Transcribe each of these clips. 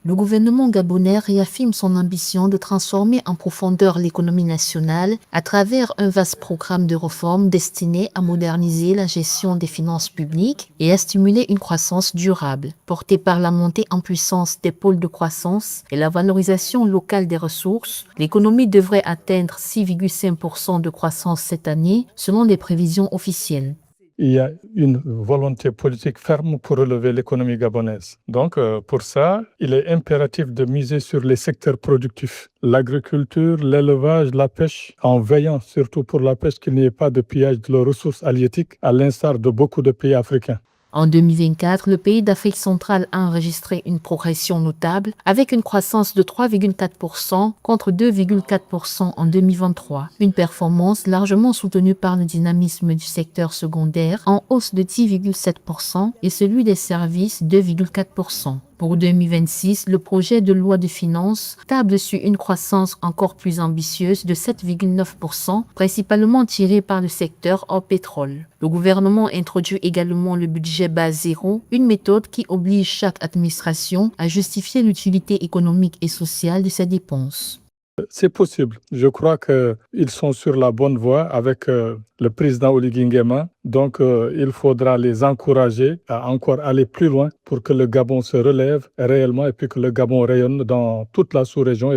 Le gouvernement gabonais réaffirme son ambition de transformer en profondeur l'économie nationale à travers un vaste programme de réformes destiné à moderniser la gestion des finances publiques et à stimuler une croissance durable. Portée par la montée en puissance des pôles de croissance et la valorisation locale des ressources, l'économie devrait atteindre 6,5% de croissance cette année, selon les prévisions officielles. Il y a une volonté politique ferme pour relever l'économie gabonaise. Donc, pour ça, il est impératif de miser sur les secteurs productifs, l'agriculture, l'élevage, la pêche, en veillant surtout pour la pêche qu'il n'y ait pas de pillage de leurs ressources halieutiques, à l'instar de beaucoup de pays africains. En 2024, le pays d'Afrique centrale a enregistré une progression notable avec une croissance de 3,4% contre 2,4% en 2023. Une performance largement soutenue par le dynamisme du secteur secondaire en hausse de 10,7% et celui des services 2,4%. Pour 2026, le projet de loi de finances table sur une croissance encore plus ambitieuse de 7,9%, principalement tirée par le secteur hors pétrole. Le gouvernement introduit également le budget base zéro, une méthode qui oblige chaque administration à justifier l'utilité économique et sociale de ses dépenses. C'est possible. Je crois qu'ils sont sur la bonne voie avec le président Oligui Nguema. Donc, il faudra les encourager à encore aller plus loin pour que le Gabon se relève réellement et puis que le Gabon rayonne dans toute la sous-région.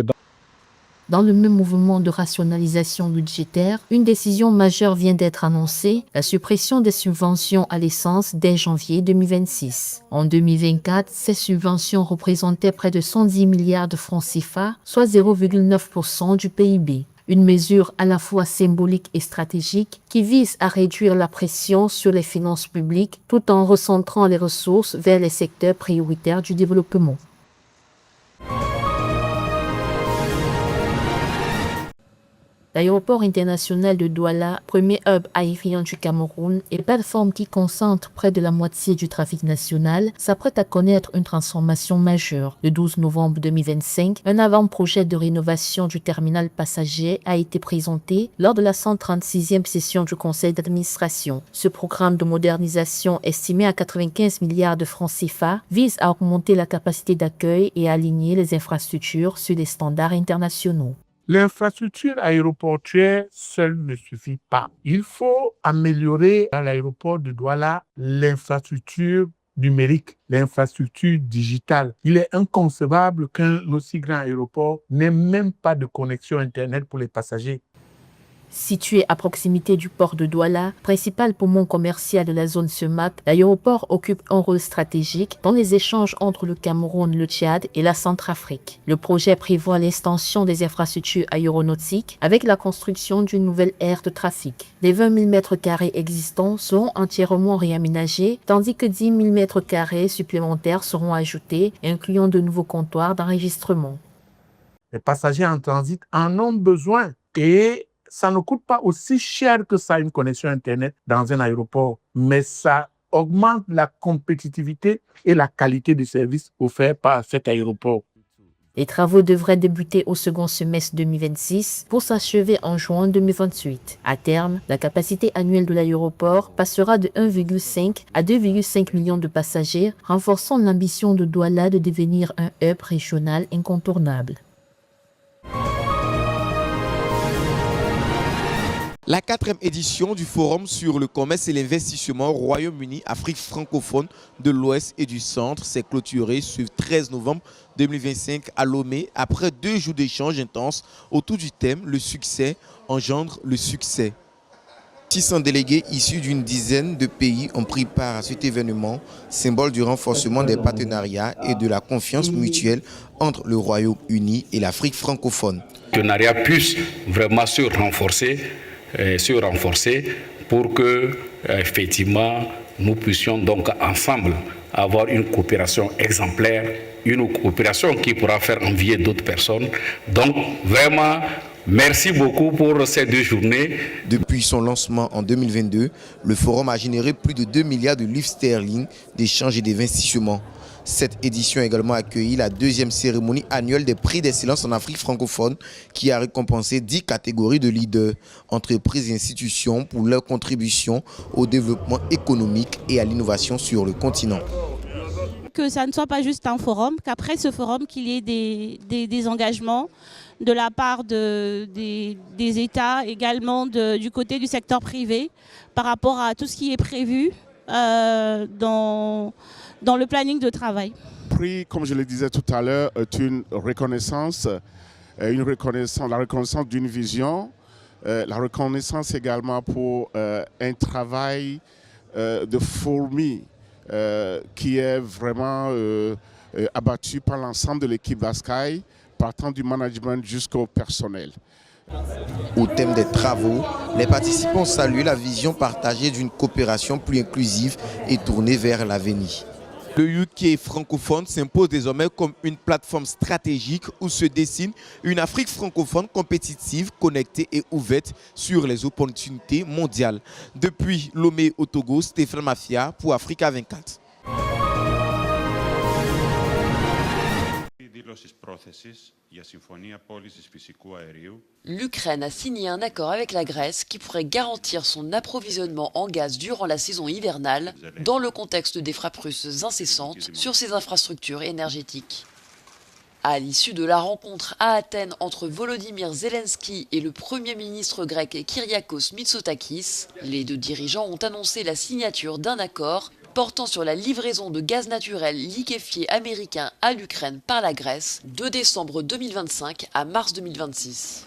Dans le même mouvement de rationalisation budgétaire, une décision majeure vient d'être annoncée, la suppression des subventions à l'essence dès janvier 2026. En 2024, ces subventions représentaient près de 110 milliards de francs CFA, soit 0,9% du PIB. Une mesure à la fois symbolique et stratégique qui vise à réduire la pression sur les finances publiques tout en recentrant les ressources vers les secteurs prioritaires du développement. L'aéroport international de Douala, premier hub aérien du Cameroun et plateforme qui concentre près de la moitié du trafic national, s'apprête à connaître une transformation majeure. Le 12 novembre 2025, un avant-projet de rénovation du terminal passager a été présenté lors de la 136e session du conseil d'administration. Ce programme de modernisation, estimé à 95 milliards de francs CFA, vise à augmenter la capacité d'accueil et à aligner les infrastructures sur des standards internationaux. L'infrastructure aéroportuaire seule ne suffit pas. Il faut améliorer à l'aéroport de Douala l'infrastructure numérique, l'infrastructure digitale. Il est inconcevable qu'un aussi grand aéroport n'ait même pas de connexion Internet pour les passagers. Situé à proximité du port de Douala, principal poumon commercial de la zone SEMAC, l'aéroport occupe un rôle stratégique dans les échanges entre le Cameroun, le Tchad et la Centrafrique. Le projet prévoit l'extension des infrastructures aéronautiques avec la construction d'une nouvelle aire de trafic. Les 20 000 m² existants seront entièrement réaménagés, tandis que 10 000 m² supplémentaires seront ajoutés, incluant de nouveaux comptoirs d'enregistrement. Les passagers en transit en ont besoin et ça ne coûte pas aussi cher que ça une connexion Internet dans un aéroport, mais ça augmente la compétitivité et la qualité des services offerts par cet aéroport. Les travaux devraient débuter au second semestre 2026 pour s'achever en juin 2028. À terme, la capacité annuelle de l'aéroport passera de 1,5 à 2,5 millions de passagers, renforçant l'ambition de Douala de devenir un hub régional incontournable. La 4e édition du Forum sur le commerce et l'investissement Royaume-Uni-Afrique francophone de l'Ouest et du Centre s'est clôturée ce 13 novembre 2025 à Lomé après 2 jours d'échanges intenses autour du thème « Le succès engendre le succès ». 600 délégués issus d'une dizaine de pays ont pris part à cet événement, symbole du renforcement des partenariats et de la confiance mutuelle entre le Royaume-Uni et l'Afrique francophone. Le partenariat puisse vraiment se renforcer pour que, effectivement, nous puissions donc ensemble avoir une coopération exemplaire, une coopération qui pourra faire envier d'autres personnes. Donc, vraiment, merci beaucoup pour ces 2 journées. Depuis son lancement en 2022, le forum a généré plus de 2 milliards de livres sterling d'échanges et d'investissements. Cette édition a également accueilli la 2e cérémonie annuelle des prix d'excellence en Afrique francophone qui a récompensé 10 catégories de leaders, entreprises et institutions pour leur contribution au développement économique et à l'innovation sur le continent. que ça ne soit pas juste un forum, qu'après ce forum, qu'il y ait des engagements de la part des États, également du côté du secteur privé, par rapport à tout ce qui est prévu dans le planning de travail. Le prix, comme je le disais tout à l'heure, est une reconnaissance, la reconnaissance d'une vision, la reconnaissance également pour un travail de fourmi qui est vraiment abattu par l'ensemble de l'équipe d'Askai, partant du management jusqu'au personnel. Au thème des travaux, les participants saluent la vision partagée d'une coopération plus inclusive et tournée vers l'avenir. Le UK francophone s'impose désormais comme une plateforme stratégique où se dessine une Afrique francophone compétitive, connectée et ouverte sur les opportunités mondiales. Depuis Lomé au Togo, Stéphane Mafia pour Africa 24. L'Ukraine a signé un accord avec la Grèce qui pourrait garantir son approvisionnement en gaz durant la saison hivernale, dans le contexte des frappes russes incessantes sur ses infrastructures énergétiques. À l'issue de la rencontre à Athènes entre Volodymyr Zelensky et le Premier ministre grec Kyriakos Mitsotakis, les deux dirigeants ont annoncé la signature d'un accord portant sur la livraison de gaz naturel liquéfié américain à l'Ukraine par la Grèce de décembre 2025 à mars 2026.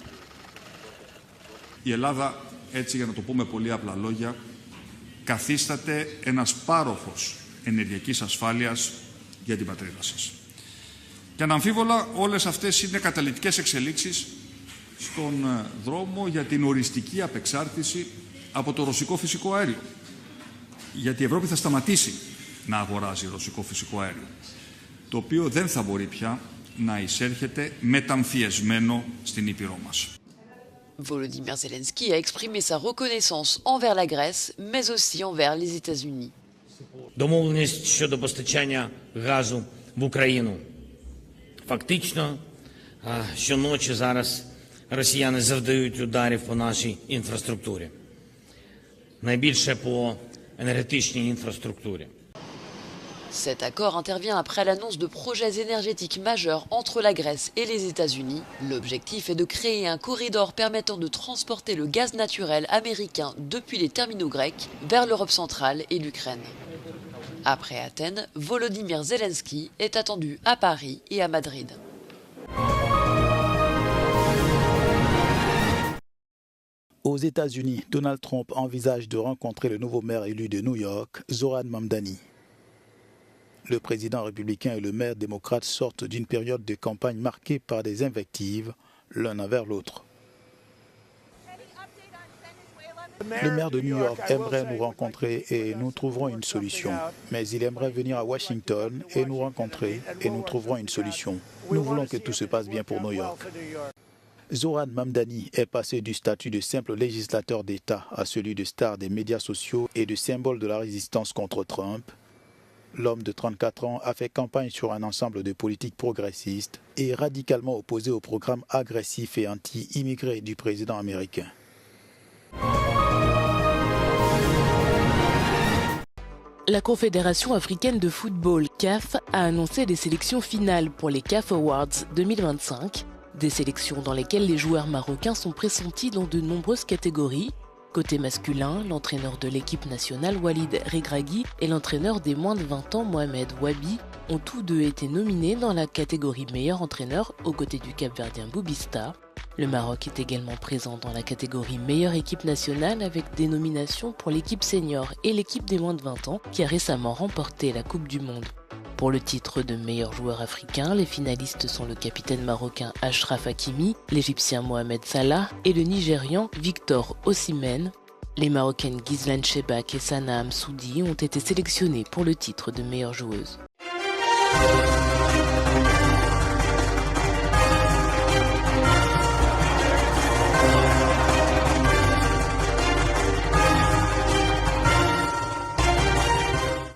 Η Ελλάδα, έτσι για να το πούμε πολύ απλά λόγια, καθίσταται ένας πάροχος ενεργειακής ασφάλειας για την πατρίδα σας. Και αναμφίβολα όλες αυτές είναι καταλυτικές εξελίξεις στον δρόμο για την οριστική απεξάρτηση από το ρωσικό φυσικό αέριο. Γιατί η Ευρώπη θα σταματήσει να αγοράζει ρωσικό φυσικό αέριο, το οποίο δεν θα μπορεί πια να εισέρχεται μεταμφιεσμένο στην Ήπειρό μας. Volodymyr Zelensky a exprimé sa reconnaissance envers la Grèce, mais aussi envers les États-Unis. Домовленість щодо постачання газу в Україну. Фактично, щоночі зараз росіяни завдають ударів по нашій інфраструктурі. Найбільше по енергетичній інфраструктурі. Cet accord intervient après l'annonce de projets énergétiques majeurs entre la Grèce et les États-Unis. L'objectif est de créer un corridor permettant de transporter le gaz naturel américain depuis les terminaux grecs vers l'Europe centrale et l'Ukraine. Après Athènes, Volodymyr Zelensky est attendu à Paris et à Madrid. Aux États-Unis, Donald Trump envisage de rencontrer le nouveau maire élu de New York, Zohran Mamdani. Le président républicain et le maire démocrate sortent d'une période de campagne marquée par des invectives l'un envers l'autre. Le maire de New York aimerait nous rencontrer et nous trouverons une solution. Mais il aimerait venir à Washington et nous rencontrer et nous trouverons une solution. Nous voulons que tout se passe bien pour New York. Zohran Mamdani est passé du statut de simple législateur d'État à celui de star des médias sociaux et de symbole de la résistance contre Trump. L'homme de 34 ans a fait campagne sur un ensemble de politiques progressistes et radicalement opposé au programme agressif et anti-immigré du président américain. La Confédération africaine de football, CAF, a annoncé les sélections finales pour les CAF Awards 2025, des sélections dans lesquelles les joueurs marocains sont pressentis dans de nombreuses catégories. Côté masculin, l'entraîneur de l'équipe nationale Walid Regragui et l'entraîneur des moins de 20 ans Mohamed Wabi ont tous deux été nominés dans la catégorie meilleur entraîneur aux côtés du Cap-Verdien Boubista. Le Maroc est également présent dans la catégorie meilleure équipe nationale avec des nominations pour l'équipe senior et l'équipe des moins de 20 ans qui a récemment remporté la Coupe du Monde. Pour le titre de meilleur joueur africain, les finalistes sont le capitaine marocain Achraf Hakimi, l'Égyptien Mohamed Salah et le Nigérian Victor Osimhen. Les Marocaines Ghizlane Chebak et Sana Amsoudi ont été sélectionnées pour le titre de meilleure joueuse.